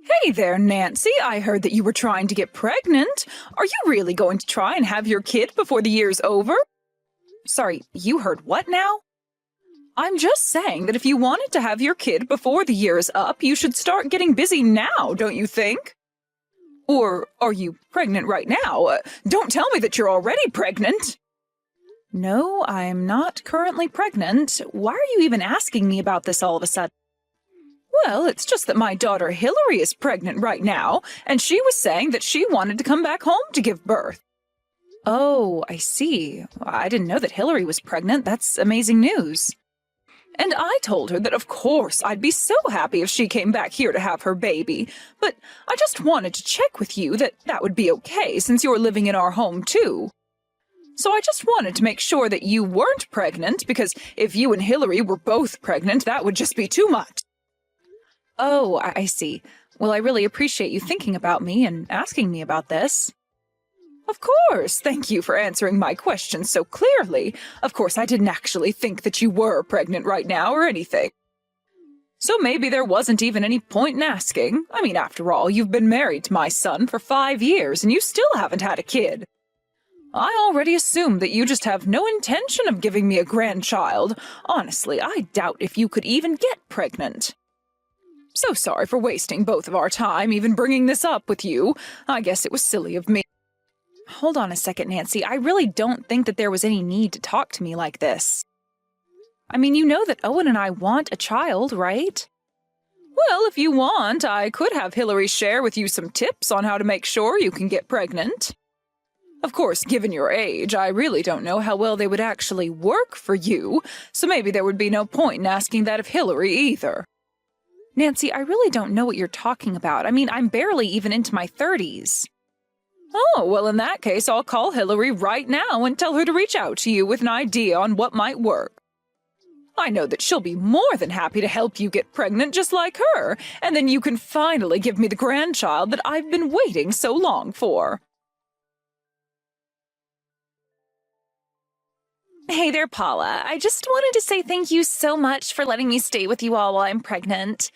Hey there, Nancy. I heard that you were trying to get pregnant. Are you really going to try and have your kid before the year's over? Sorry, you heard what now? I'm just saying that if you wanted to have your kid before the year is up, you should start getting busy now, don't you think? Or are you pregnant right now? Don't tell me that you're already pregnant. No, I'm not currently pregnant. Why are you even asking me about this all of a sudden? Well, it's just that my daughter Hillary is pregnant right now, and she was saying that she wanted to come back home to give birth. Oh, I see. I didn't know that Hillary was pregnant. That's amazing news. And I told her that of course I'd be so happy if she came back here to have her baby, but I just wanted to check with you that that would be okay since you're living in our home too. So I just wanted to make sure that you weren't pregnant, because if you and Hillary were both pregnant, that would just be too much. Oh, I see. Well, I really appreciate you thinking about me and asking me about this. Of course, thank you for answering my question so clearly. Of course, I didn't actually think that you were pregnant right now or anything. So maybe there wasn't even any point in asking. I mean, after all, you've been married to my son for 5 years and you still haven't had a kid. I already assumed that you just have no intention of giving me a grandchild. Honestly, I doubt if you could even get pregnant. So sorry for wasting both of our time even bringing this up with you. I guess it was silly of me. Hold on a second, Nancy. I really don't think that there was any need to talk to me like this. I mean, you know that Owen and I want a child, right? Well, if you want, I could have Hillary share with you some tips on how to make sure you can get pregnant. Of course, given your age, I really don't know how well they would actually work for you, so maybe there would be no point in asking that of Hillary either. Nancy, I really don't know what you're talking about. I mean, I'm barely even into my 30s. Oh, well, in that case, I'll call Hillary right now and tell her to reach out to you with an idea on what might work. I know that she'll be more than happy to help you get pregnant just like her, and then you can finally give me the grandchild that I've been waiting so long for. Hey there, Paula. I just wanted to say thank you so much for letting me stay with you all while I'm pregnant.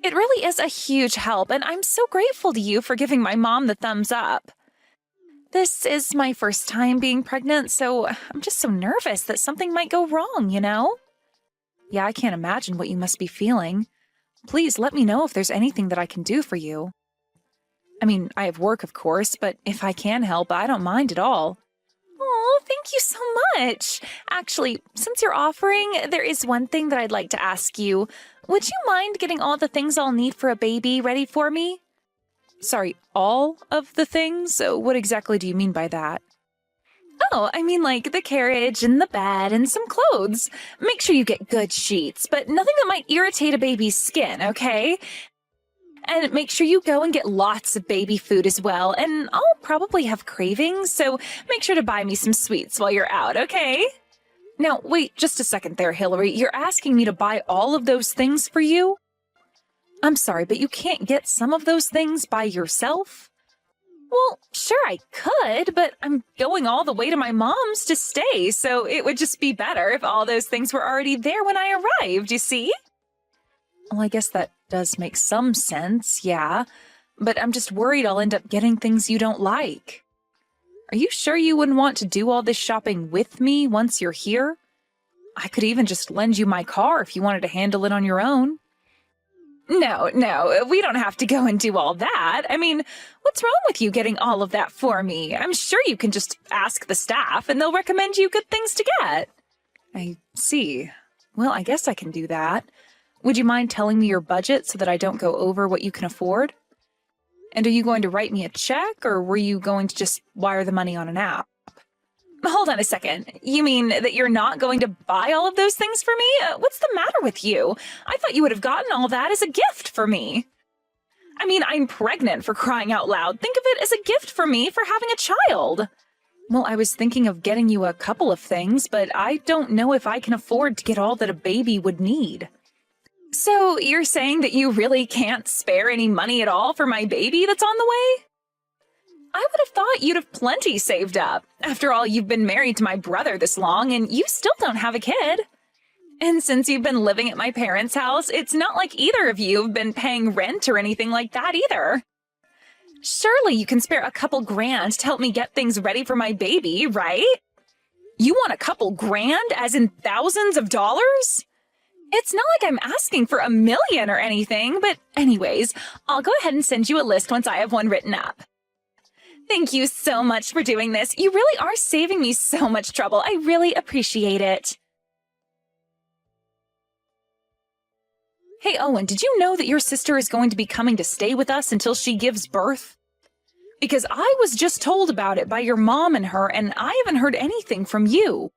It really is a huge help, and I'm so grateful to you for giving my mom the thumbs up. This is my first time being pregnant, so I'm just so nervous that something might go wrong, you know? Yeah, I can't imagine what you must be feeling. Please let me know if there's anything that I can do for you. I mean, I have work, of course, but if I can help, I don't mind at all. Oh, thank you so much. Actually, since you're offering, there is one thing that I'd like to ask you. Would you mind getting all the things I'll need for a baby ready for me? Sorry, all of the things? What exactly do you mean by that? Oh, I mean like the carriage and the bed and some clothes. Make sure you get good sheets, but nothing that might irritate a baby's skin, okay? And make sure you go and get lots of baby food as well, and I'll probably have cravings, so make sure to buy me some sweets while you're out, okay? Now, wait just a second there, Hillary. You're asking me to buy all of those things for you? I'm sorry, but you can't get some of those things by yourself? Well, sure I could, but I'm going all the way to my mom's to stay, so it would just be better if all those things were already there when I arrived, you see? Well, I guess that does make some sense, yeah. But I'm just worried I'll end up getting things you don't like. Are you sure you wouldn't want to do all this shopping with me once you're here? I could even just lend you my car if you wanted to handle it on your own. No, we don't have to go and do all that. I mean, what's wrong with you getting all of that for me? I'm sure you can just ask the staff and they'll recommend you good things to get. I see. Well, I guess I can do that. Would you mind telling me your budget so that I don't go over what you can afford? And are you going to write me a check, or were you going to just wire the money on an app? Hold on a second. You mean that you're not going to buy all of those things for me? What's the matter with you? I thought you would have gotten all that as a gift for me. I mean, I'm pregnant, for crying out loud. Think of it as a gift for me for having a child. Well, I was thinking of getting you a couple of things, but I don't know if I can afford to get all that a baby would need. So you're saying that you really can't spare any money at all for my baby that's on the way? I would have thought you'd have plenty saved up. After all, you've been married to my brother this long, and you still don't have a kid. And since you've been living at my parents' house, it's not like either of you have been paying rent or anything like that either. Surely you can spare a couple grand to help me get things ready for my baby, right? You want a couple grand, as in thousands of dollars? It's not like I'm asking for $1 million or anything, but anyways, I'll go ahead and send you a list once I have one written up. Thank you so much for doing this. You really are saving me so much trouble. I really appreciate it. Hey, Owen, did you know that your sister is going to be coming to stay with us until she gives birth? Because I was just told about it by your mom and her, and I haven't heard anything from you.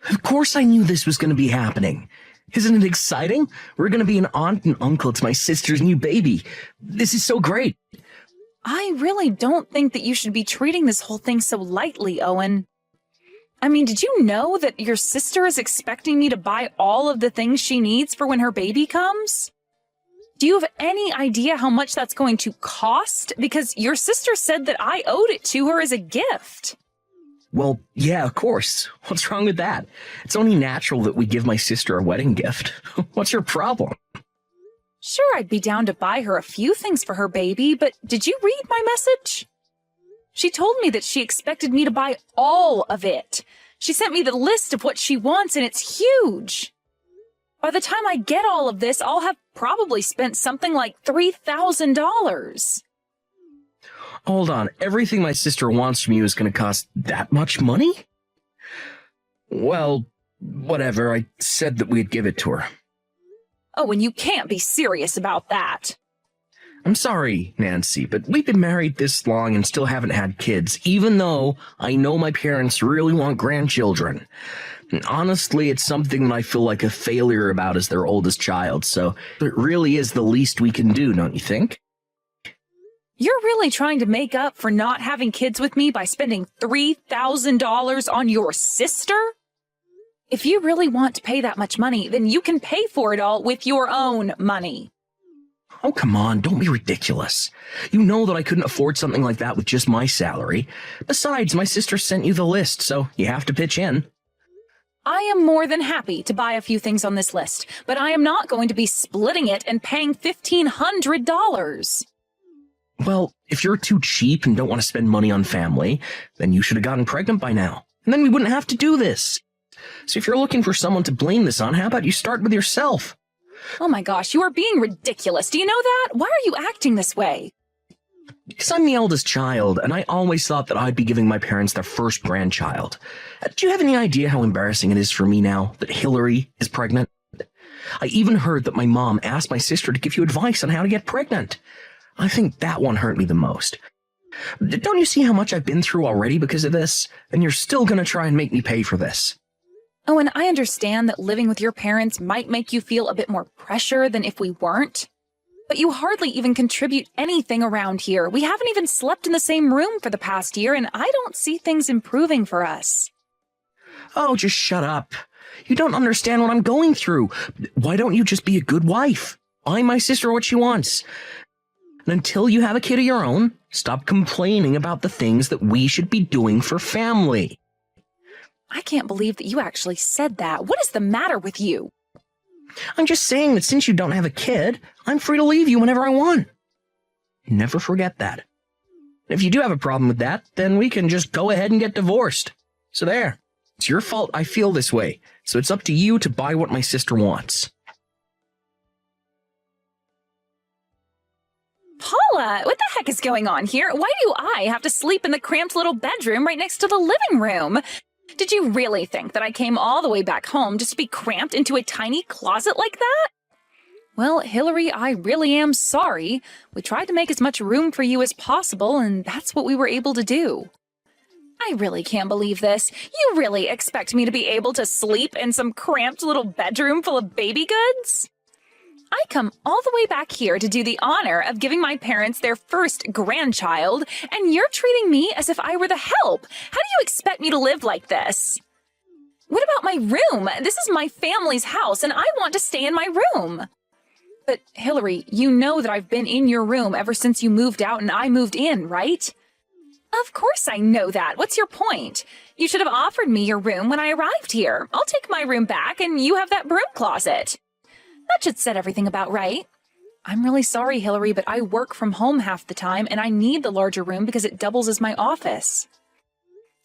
Of course I knew this was going to be happening. Isn't it exciting? We're going to be an aunt and uncle to my sister's new baby. This is so great. I really don't think that you should be treating this whole thing so lightly, Owen. I mean, did you know that your sister is expecting me to buy all of the things she needs for when her baby comes? Do you have any idea how much that's going to cost? Because your sister said that I owed it to her as a gift. Well, yeah, of course. What's wrong with that? It's only natural that we give my sister a wedding gift. What's your problem? Sure, I'd be down to buy her a few things for her baby, but did you read my message? She told me that she expected me to buy all of it. She sent me the list of what she wants, and it's huge. By the time I get all of this, I'll have probably spent something like $3,000. Hold on, everything my sister wants from you is going to cost that much money? Well, whatever, I said that we'd give it to her. Oh, and you can't be serious about that. I'm sorry, Nancy, but we've been married this long and still haven't had kids, even though I know my parents really want grandchildren. And honestly, it's something that I feel like a failure about as their oldest child, so it really is the least we can do, don't you think? You're really trying to make up for not having kids with me by spending $3,000 on your sister? If you really want to pay that much money, then you can pay for it all with your own money. Oh, come on, don't be ridiculous. You know that I couldn't afford something like that with just my salary. Besides, my sister sent you the list, so you have to pitch in. I am more than happy to buy a few things on this list, but I am not going to be splitting it and paying $1,500. Well, if you're too cheap and don't want to spend money on family, then you should have gotten pregnant by now. And then we wouldn't have to do this. So if you're looking for someone to blame this on, how about you start with yourself? Oh my gosh, you are being ridiculous. Do you know that? Why are you acting this way? Because I'm the eldest child, and I always thought that I'd be giving my parents their first grandchild. Do you have any idea how embarrassing it is for me now that Hillary is pregnant? I even heard that my mom asked my sister to give you advice on how to get pregnant. I think that one hurt me the most. Don't you see how much I've been through already because of this? And you're still going to try and make me pay for this. Oh, and I understand that living with your parents might make you feel a bit more pressure than if we weren't. But you hardly even contribute anything around here. We haven't even slept in the same room for the past year, and I don't see things improving for us. Oh, just shut up. You don't understand what I'm going through. Why don't you just be a good wife? Buy my sister what she wants. And until you have a kid of your own, stop complaining about the things that we should be doing for family. I can't believe that you actually said that. What is the matter with you? I'm just saying that since you don't have a kid, I'm free to leave you whenever I want. Never forget that. If you do have a problem with that, then we can just go ahead and get divorced. So there. It's your fault I feel this way. So it's up to you to buy what my sister wants. Paula, what the heck is going on here? Why do I have to sleep in the cramped little bedroom right next to the living room? Did you really think that I came all the way back home just to be cramped into a tiny closet like that? Well, Hillary, I really am sorry. We tried to make as much room for you as possible, and that's what we were able to do. I really can't believe this. You really expect me to be able to sleep in some cramped little bedroom full of baby goods? I come all the way back here to do the honor of giving my parents their first grandchild, and you're treating me as if I were the help. How do you expect me to live like this? What about my room? This is my family's house, and I want to stay in my room. But, Hillary, you know that I've been in your room ever since you moved out and I moved in, right? Of course I know that. What's your point? You should have offered me your room when I arrived here. I'll take my room back and you have that broom closet. That should set everything about right. I'm really sorry, Hillary, but I work from home half the time and I need the larger room because it doubles as my office.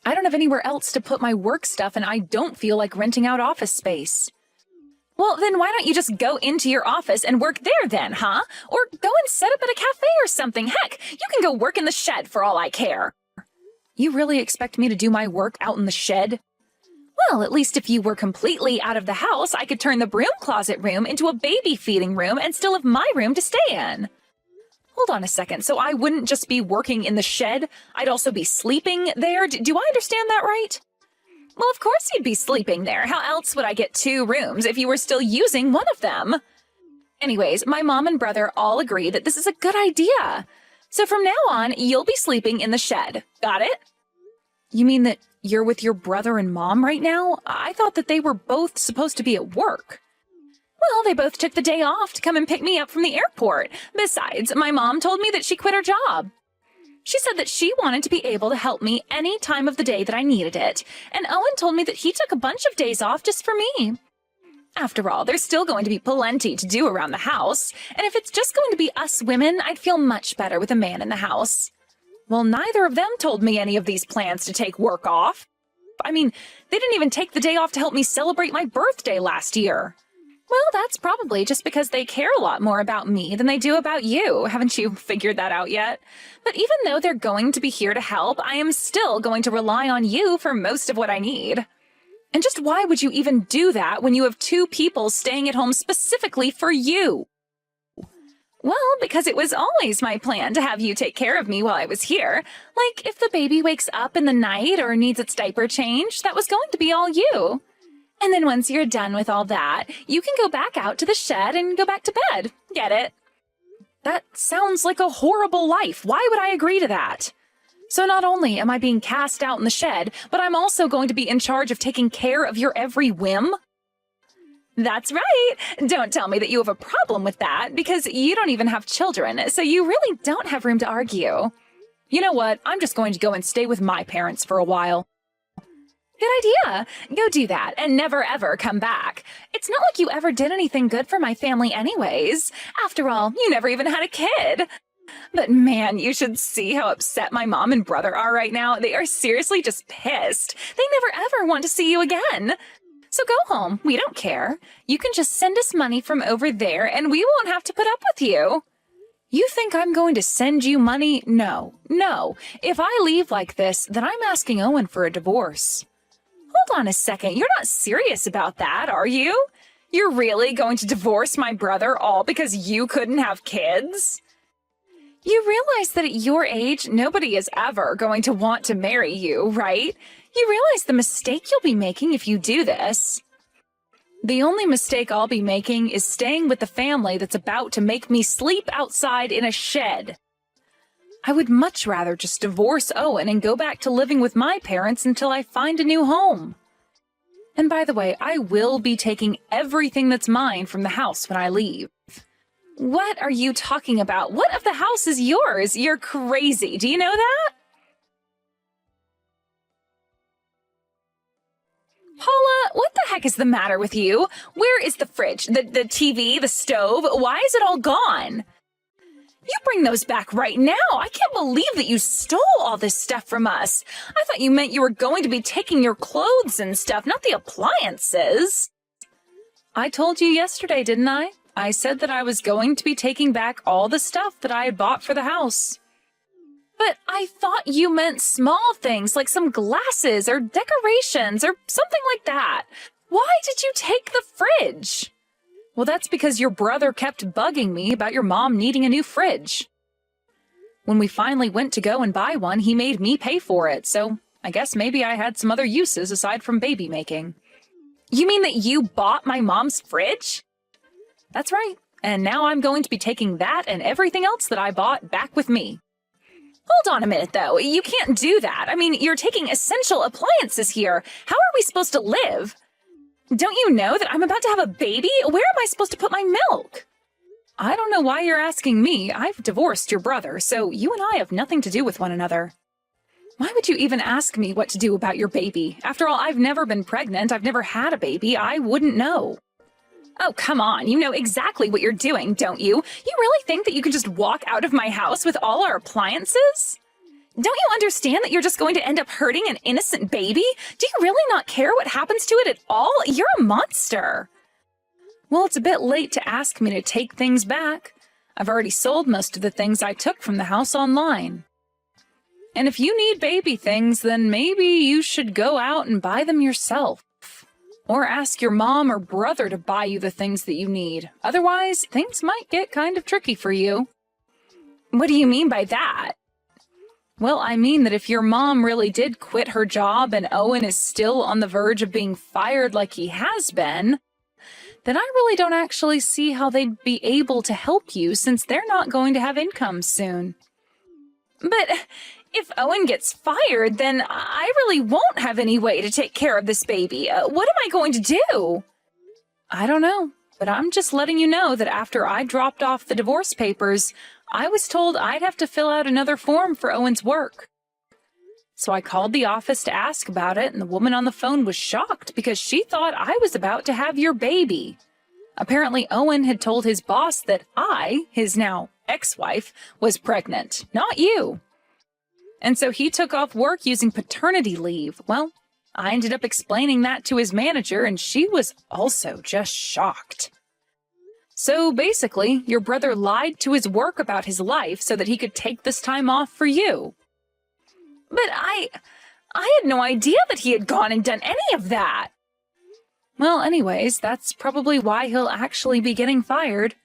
I don't have anywhere else to put my work stuff and I don't feel like renting out office space. Well, then why don't you just go into your office and work there then, huh? Or go and set up at a cafe or something. Heck, you can go work in the shed for all I care. You really expect me to do my work out in the shed? Well, at least if you were completely out of the house, I could turn the broom closet room into a baby feeding room and still have my room to stay in. Hold on a second, so I wouldn't just be working in the shed, I'd also be sleeping there? Do I understand that right? Well, of course you'd be sleeping there. How else would I get 2 rooms if you were still using one of them? Anyways, my mom and brother all agree that this is a good idea. So from now on, you'll be sleeping in the shed. Got it? You mean that you're with your brother and mom right now? I thought that they were both supposed to be at work. Well, they both took the day off to come and pick me up from the airport. Besides, my mom told me that she quit her job. She said that she wanted to be able to help me any time of the day that I needed it. And Owen told me that he took a bunch of days off just for me. After all, there's still going to be plenty to do around the house. And if it's just going to be us women, I'd feel much better with a man in the house. Well, neither of them told me any of these plans to take work off. I mean, they didn't even take the day off to help me celebrate my birthday last year. Well, that's probably just because they care a lot more about me than they do about you. Haven't you figured that out yet? But even though they're going to be here to help, I am still going to rely on you for most of what I need. And just why would you even do that when you have 2 people staying at home specifically for you? Well, because it was always my plan to have you take care of me while I was here. Like, if the baby wakes up in the night or needs its diaper changed, that was going to be all you. And then once you're done with all that, you can go back out to the shed and go back to bed. Get it? That sounds like a horrible life. Why would I agree to that? So not only am I being cast out in the shed, but I'm also going to be in charge of taking care of your every whim? That's right. Don't tell me that you have a problem with that, because you don't even have children, so you really don't have room to argue. You know what? I'm just going to go and stay with my parents for a while. Good idea. Go do that and never ever come back. It's not like you ever did anything good for my family anyways. After all, you never even had a kid. But man, you should see how upset my mom and brother are right now. They are seriously just pissed. They never ever want to see you again. So go home. We don't care. You can just send us money from over there and we won't have to put up with you. You think I'm going to send you money? No. If I leave like this, then I'm asking Owen for a divorce. Hold on a second. You're not serious about that, are you? You're really going to divorce my brother all because you couldn't have kids? You realize that at your age, nobody is ever going to want to marry you, right? You realize the mistake you'll be making if you do this. The only mistake I'll be making is staying with the family that's about to make me sleep outside in a shed. I would much rather just divorce Owen and go back to living with my parents until I find a new home. And by the way, I will be taking everything that's mine from the house when I leave. What are you talking about? What of the house is yours? You're crazy. Do you know that? Paula, what the heck is the matter with you? Where is the fridge, the TV, the stove? Why is it all gone? You bring those back right now. I can't believe that you stole all this stuff from us. I thought you meant you were going to be taking your clothes and stuff, not the appliances. I told you yesterday, didn't I? I said that I was going to be taking back all the stuff that I had bought for the house. But I thought you meant small things like some glasses or decorations or something like that. Why did you take the fridge? Well, that's because your brother kept bugging me about your mom needing a new fridge. When we finally went to go and buy one, he made me pay for it, so I guess maybe I had some other uses aside from baby making. You mean that you bought my mom's fridge? That's right, and now I'm going to be taking that and everything else that I bought back with me. Hold on a minute, though. You can't do that. I mean, you're taking essential appliances here. How are we supposed to live? Don't you know that I'm about to have a baby? Where am I supposed to put my milk? I don't know why you're asking me. I've divorced your brother, so you and I have nothing to do with one another. Why would you even ask me what to do about your baby? After all, I've never been pregnant. I've never had a baby. I wouldn't know. Oh, come on. You know exactly what you're doing, don't you? You really think that you can just walk out of my house with all our appliances? Don't you understand that you're just going to end up hurting an innocent baby? Do you really not care what happens to it at all? You're a monster. Well, it's a bit late to ask me to take things back. I've already sold most of the things I took from the house online. And if you need baby things, then maybe you should go out and buy them yourself. Or ask your mom or brother to buy you the things that you need. Otherwise, things might get kind of tricky for you. What do you mean by that? Well, I mean that if your mom really did quit her job and Owen is still on the verge of being fired like he has been, then I really don't actually see how they'd be able to help you since they're not going to have income soon. But if Owen gets fired, then I really won't have any way to take care of this baby. What am I going to do? I don't know, but I'm just letting you know that after I dropped off the divorce papers, I was told I'd have to fill out another form for Owen's work. So I called the office to ask about it, and the woman on the phone was shocked because she thought I was about to have your baby. Apparently, Owen had told his boss that I, his now ex-wife, was pregnant, not you. And so he took off work using paternity leave. Well, I ended up explaining that to his manager, and she was also just shocked. So basically, your brother lied to his work about his life so that he could take this time off for you. But I had no idea that he had gone and done any of that. Well, anyways, that's probably why he'll actually be getting fired.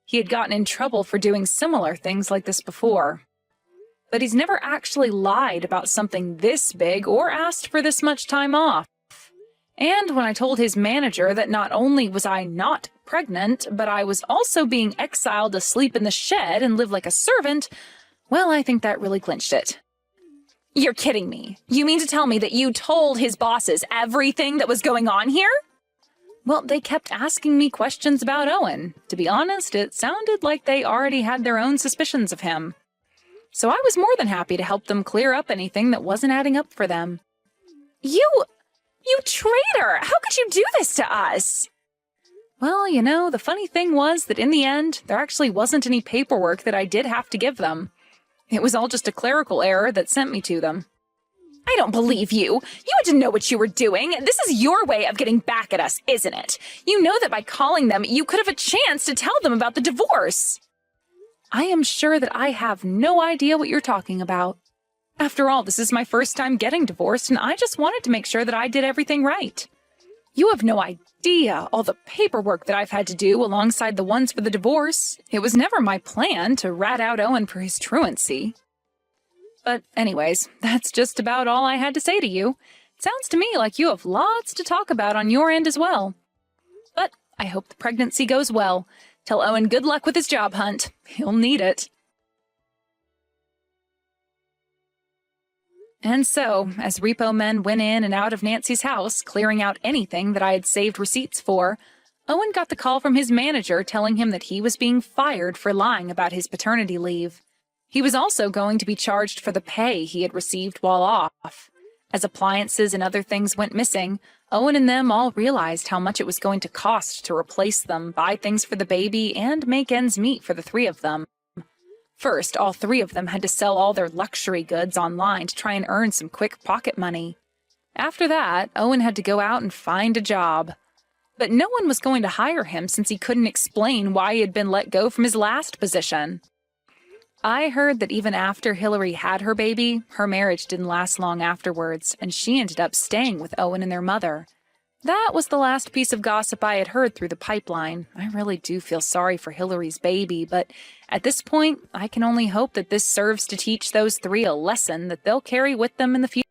He had gotten in trouble for doing similar things like this before. But he's never actually lied about something this big or asked for this much time off. And when I told his manager that not only was I not pregnant, but I was also being exiled to sleep in the shed and live like a servant, well, I think that really clinched it. You're kidding me. You mean to tell me that you told his bosses everything that was going on here? Well, they kept asking me questions about Owen. To be honest, it sounded like they already had their own suspicions of him. So I was more than happy to help them clear up anything that wasn't adding up for them. You traitor! How could you do this to us? Well, you know, the funny thing was that in the end, there actually wasn't any paperwork that I did have to give them. It was all just a clerical error that sent me to them. I don't believe you. You had to know what you were doing. This is your way of getting back at us, isn't it? You know that by calling them, you could have a chance to tell them about the divorce. I am sure that I have no idea what you're talking about. After all, this is my first time getting divorced, and I just wanted to make sure that I did everything right. You have no idea all the paperwork that I've had to do alongside the ones for the divorce. It was never my plan to rat out Owen for his truancy. But anyways, that's just about all I had to say to you. It sounds to me like you have lots to talk about on your end as well. But I hope the pregnancy goes well. Tell Owen good luck with his job hunt. He'll need it. And so, as repo men went in and out of Nancy's house, clearing out anything that I had saved receipts for, Owen got the call from his manager telling him that he was being fired for lying about his paternity leave. He was also going to be charged for the pay he had received while off. As appliances and other things went missing, Owen and them all realized how much it was going to cost to replace them, buy things for the baby, and make ends meet for the three of them. First, all three of them had to sell all their luxury goods online to try and earn some quick pocket money. After that, Owen had to go out and find a job. But no one was going to hire him since he couldn't explain why he had been let go from his last position. I heard that even after Hillary had her baby, her marriage didn't last long afterwards, and she ended up staying with Owen and their mother. That was the last piece of gossip I had heard through the pipeline. I really do feel sorry for Hillary's baby, but at this point, I can only hope that this serves to teach those three a lesson that they'll carry with them in the future.